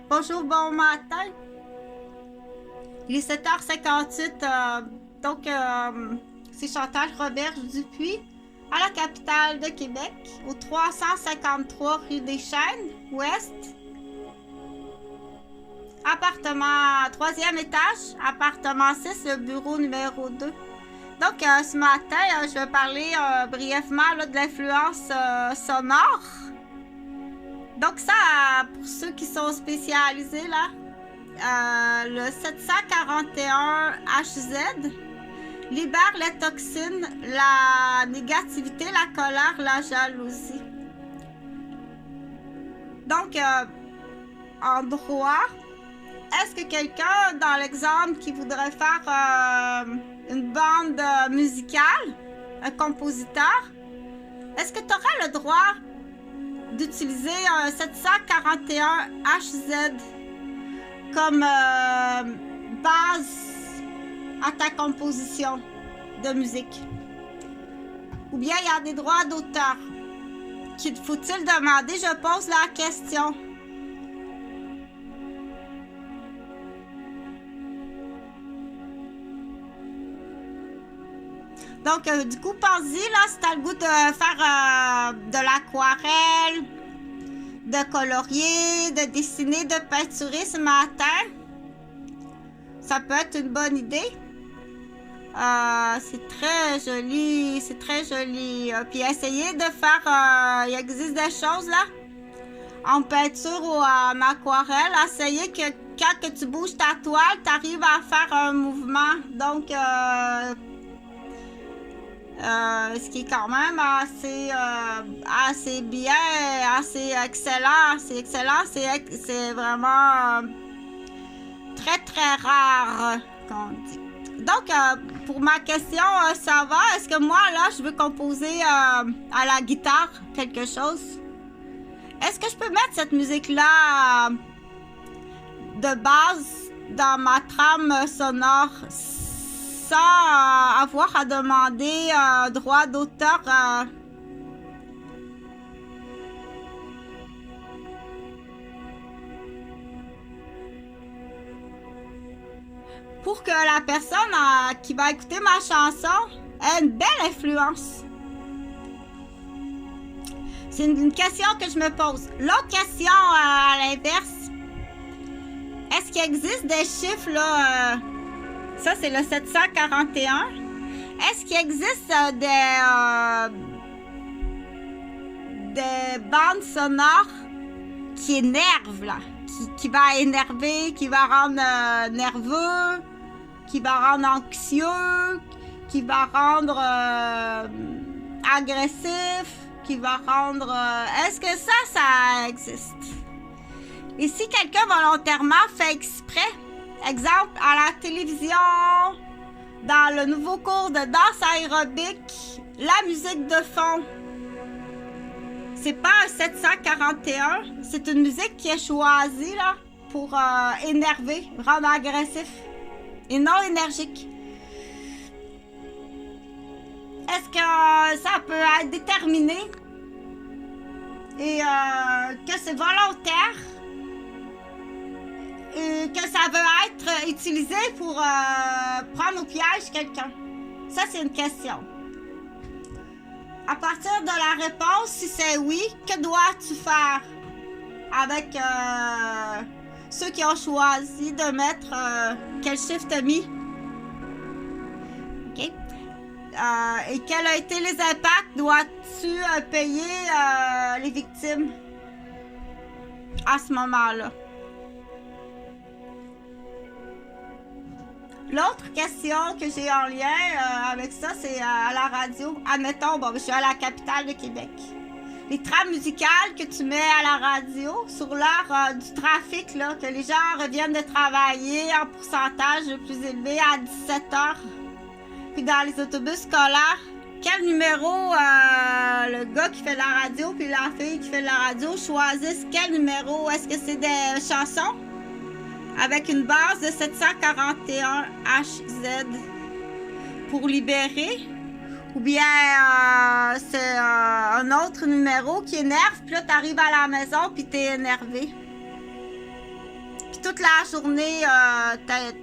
Bonjour, bon matin. Il est 7h58, c'est Chantal Roberge Dupuis, à la capitale de Québec, au 353 rue des Chênes, ouest. Appartement 3e étage, appartement 6, le bureau numéro 2. Donc, ce matin, je vais parler brièvement là, de l'influence sonore. Donc, ça, pour ceux qui sont spécialisés, là, le 741HZ libère les toxines, la négativité, la colère, la jalousie. Donc, en droit, est-ce que quelqu'un, dans l'exemple, qui voudrait faire une bande musicale, un compositeur, est-ce que tu aurais le droit d'utiliser un 741HZ comme base à ta composition de musique? Ou bien il y a des droits d'auteur? Qu'il faut-il demander? Je pose la question. Donc, du coup, pense-y, là, si t'as le goût de faire de l'aquarelle, de colorier, de dessiner, de peinturer ce matin, ça peut être une bonne idée. C'est très joli, c'est très joli. Puis, essayez de faire, il existe des choses, là, en peinture ou en aquarelle. Essayez que quand que tu bouges ta toile, tu arrives à faire un mouvement. Donc, ce qui est quand même assez bien, assez excellent. C'est excellent, c'est vraiment très très rare, qu'on dit. Donc, pour ma question, ça va? Est-ce que moi, là, je veux composer à la guitare quelque chose? Est-ce que je peux mettre cette musique-là de base dans ma trame sonore sans avoir à demander droit d'auteur? Pour que la personne qui va écouter ma chanson ait une belle influence. C'est une question que je me pose. L'autre question à l'inverse, est-ce qu'il existe des chiffres là? Ça, c'est le 741. Est-ce qu'il existe des bandes sonores qui énervent, là? Qui va énerver, qui va rendre nerveux, qui va rendre anxieux, qui va rendre agressif, qui va rendre... Est-ce que ça existe? Et si quelqu'un volontairement fait exprès, exemple, à la télévision, dans le nouveau cours de danse aérobique, la musique de fond, c'est pas un 741, c'est une musique qui est choisie là, pour énerver, rendre agressif et non énergique. Est-ce que ça peut être déterminé et que c'est volontaire? Et que ça veut être utilisé pour prendre au piège quelqu'un? Ça, c'est une question. À partir de la réponse, si c'est oui, que dois-tu faire avec ceux qui ont choisi de mettre quel chiffre t'as mis? OK. Et quels ont été les impacts? Dois-tu payer les victimes à ce moment-là? L'autre question que j'ai en lien avec ça, c'est à la radio. Admettons, je suis à la capitale de Québec. Les trames musicales que tu mets à la radio sur l'heure du trafic, là, que les gens reviennent de travailler en pourcentage le plus élevé à 17h. Puis dans les autobus scolaires, quel numéro le gars qui fait la radio puis la fille qui fait la radio choisissent quel numéro? Est-ce que c'est des chansons avec une base de 741HZ pour libérer? Ou bien c'est un autre numéro qui énerve, puis là, t'arrives à la maison, puis t'es énervé. puis toute la journée,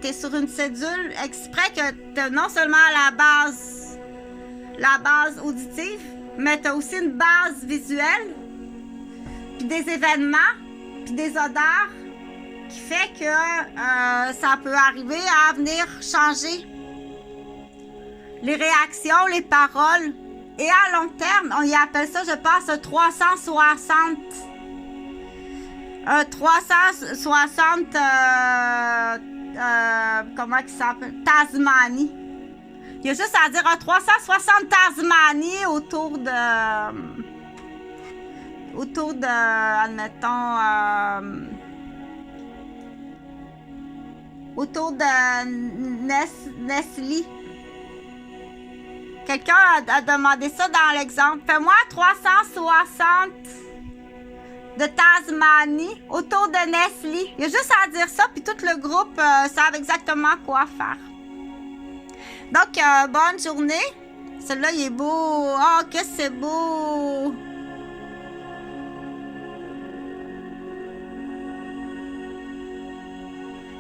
t'es sur une cédule exprès que t'as non seulement la base auditive, mais t'as aussi une base visuelle, puis des événements, puis des odeurs, qui fait que ça peut arriver à venir changer les réactions, les paroles. Et à long terme, on y appelle ça, je pense, 360. 360, comment il s'appelle? Tasmanie. Il y a juste à dire 360 Tasmanie autour de, admettons, autour de Nestlé. Quelqu'un a demandé ça dans l'exemple. Fais-moi 360 de Tasmanie autour de Nestlé. Il y a juste à dire ça, puis tout le groupe savent exactement quoi faire. Donc, bonne journée. Celui-là, il est beau. Oh, que c'est beau!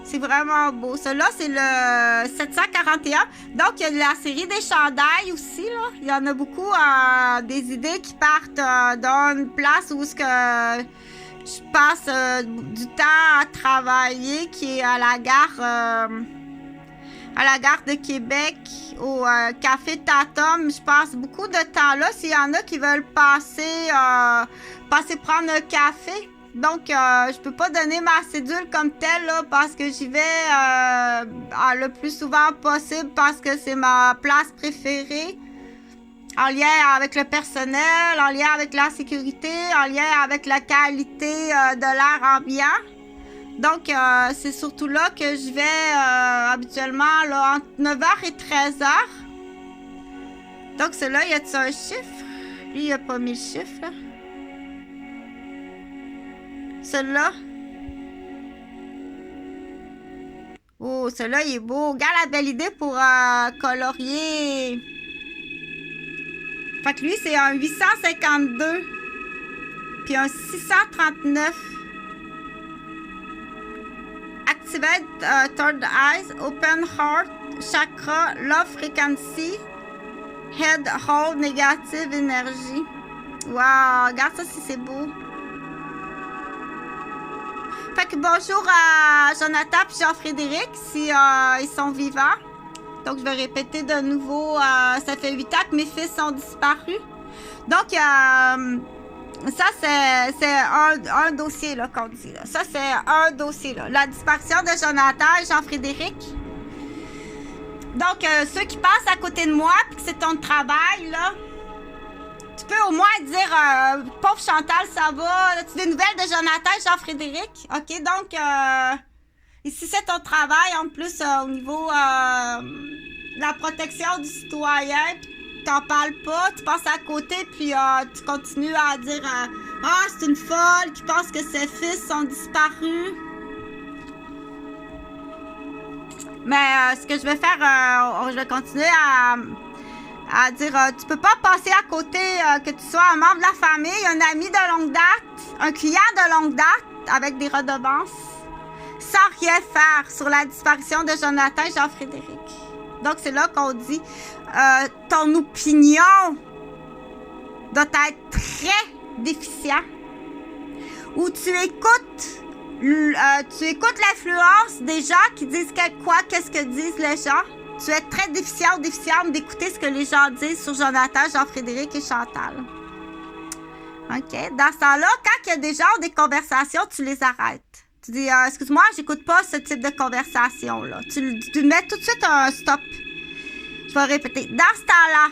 C'est vraiment beau. Celui-là, c'est le 741. Donc, il y a la série des chandails aussi, là. Il y en a beaucoup des idées qui partent d'une place où je passe du temps à travailler, qui est à la gare de Québec, au Café Tatum. Je passe beaucoup de temps là. S'il y en a qui veulent passer prendre un café. Donc, je peux pas donner ma cédule comme telle, là, parce que j'y vais le plus souvent possible, parce que c'est ma place préférée, en lien avec le personnel, en lien avec la sécurité, en lien avec la qualité de l'air ambiant. Donc, c'est surtout là que je vais habituellement là, entre 9h et 13h. Donc, celui-là, y a-t-il un chiffre? Lui, il n'a pas mis le chiffre, là. Celui-là. Oh, celui-là, il est beau. Regarde la belle idée pour colorier. Fait que lui, c'est un 852. Puis un 639. Activate third eyes, open heart, chakra, love frequency, head hold, négative énergie. Wow, regarde ça si c'est beau. Fait que bonjour à Jonathan et Jean-Frédéric si ils sont vivants. Donc je vais répéter de nouveau. Ça fait 8 ans que mes fils sont disparus. Donc ça c'est un dossier là qu'on dit là. Ça c'est un dossier là. La disparition de Jonathan et Jean-Frédéric. Donc ceux qui passent à côté de moi puis que c'est ton travail là. Tu peux au moins dire, pauvre Chantal, ça va? As-tu des nouvelles de Jonathan et Jean-Frédéric? OK, donc, ici, c'est ton travail, en plus, au niveau de la protection du citoyen. Tu t'en parles pas, tu passes à côté, puis tu continues à dire, c'est une folle qui pense que ses fils sont disparus. Mais ce que je vais faire, je vais continuer à dire, tu peux pas passer à côté que tu sois un membre de la famille, un ami de longue date, un client de longue date avec des redevances, sans rien faire sur la disparition de Jonathan et Jean-Frédéric. Donc, c'est là qu'on dit, ton opinion doit être très déficient, ou tu écoutes l'influence des gens qui disent qu'est-ce que disent les gens. Tu es très déficient ou déficiente d'écouter ce que les gens disent sur Jonathan, Jean-Frédéric et Chantal. OK? Dans ce temps-là, quand il y a des gens ou des conversations, tu les arrêtes. Tu dis, excuse-moi, j'écoute pas ce type de conversation-là. Tu mets tout de suite un stop. Je vais répéter. Dans ce temps-là,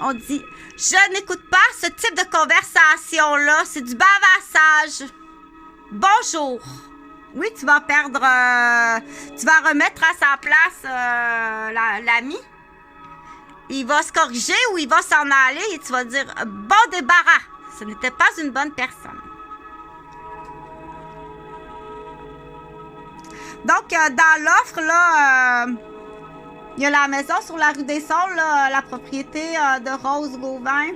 on dit, je n'écoute pas ce type de conversation-là. C'est du bavassage. Bonjour. Oui, tu vas perdre, tu vas remettre à sa place l'ami. Il va se corriger ou il va s'en aller et tu vas dire bon débarras. Ce n'était pas une bonne personne. Donc, dans l'offre, là, il y a la maison sur la rue des Saules, là, la propriété de Rose Gauvin.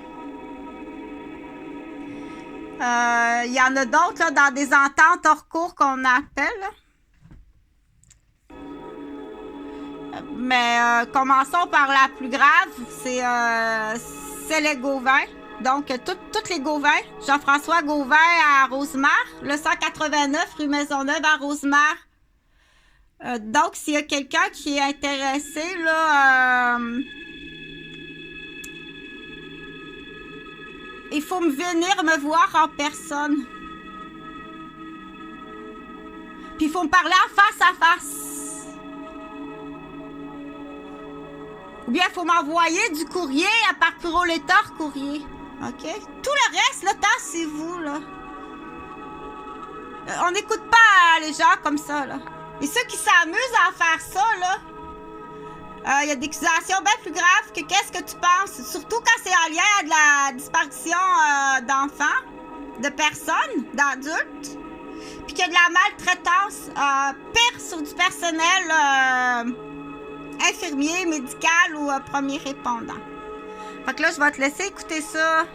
Il y en a d'autres là, dans des ententes hors cours qu'on appelle. Là. Mais commençons par la plus grave, c'est les Gauvin. Donc, tous les Gauvin. Jean-François Gauvin à Rosemère, le 189 rue Maisonneuve à Rosemère. Donc, s'il y a quelqu'un qui est intéressé, là, il faut venir me voir en personne. Puis, il faut me parler en face à face. Ou bien, il faut m'envoyer du courrier à par Puro-Létard courrier. OK? Tout le reste, là, tassez-vous, là. On n'écoute pas les gens comme ça, là. Et ceux qui s'amusent à faire ça, là, y a des accusations bien plus graves que qu'est-ce que tu penses. Surtout quand c'est en lien avec la disparition d'enfants, de personnes, d'adultes. Puis qu'il y a de la maltraitance, pire sur du personnel infirmier, médical ou premier répondant. Fait que là, je vais te laisser écouter ça.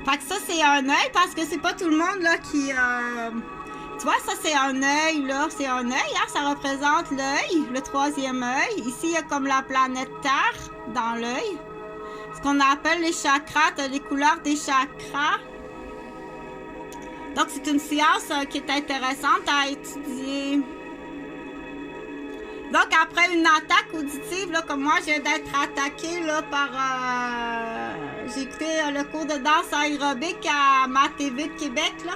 Fait que ça, c'est un œil, parce que c'est pas tout le monde, là, qui... Tu vois, ça, c'est un œil, là. C'est un œil, hein? Ça représente l'œil, le troisième œil. Ici, il y a comme la planète Terre dans l'œil. Ce qu'on appelle les chakras, les couleurs des chakras. Donc, c'est une science qui est intéressante à étudier. Donc, après une attaque auditive, là, comme moi, je viens d'être attaquée là, par... j'ai écouté le cours de danse aérobique à ma TV de Québec, là.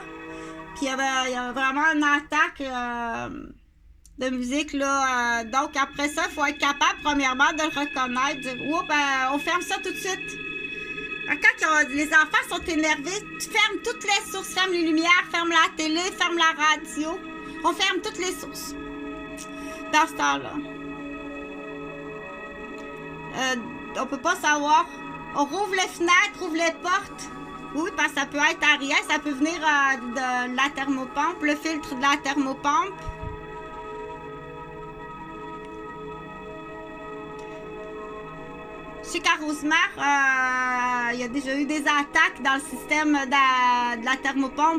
Puis, il y a vraiment une attaque de musique, là. Donc, après ça, il faut être capable, premièrement, de le reconnaître. Dire, oups, on ferme ça tout de suite. Quand les enfants sont énervés, tu fermes toutes les sources. Ferme les lumières, ferme la télé, ferme la radio. On ferme toutes les sources. Dans ce temps-là. On peut pas savoir. On rouvre les fenêtres, ouvre les portes. Oui, parce que ça peut être à rien. Ça peut venir de la thermopompe, le filtre de la thermopompe. Je sais qu'à Rosemère, il y a déjà eu des attaques dans le système de la thermopompe.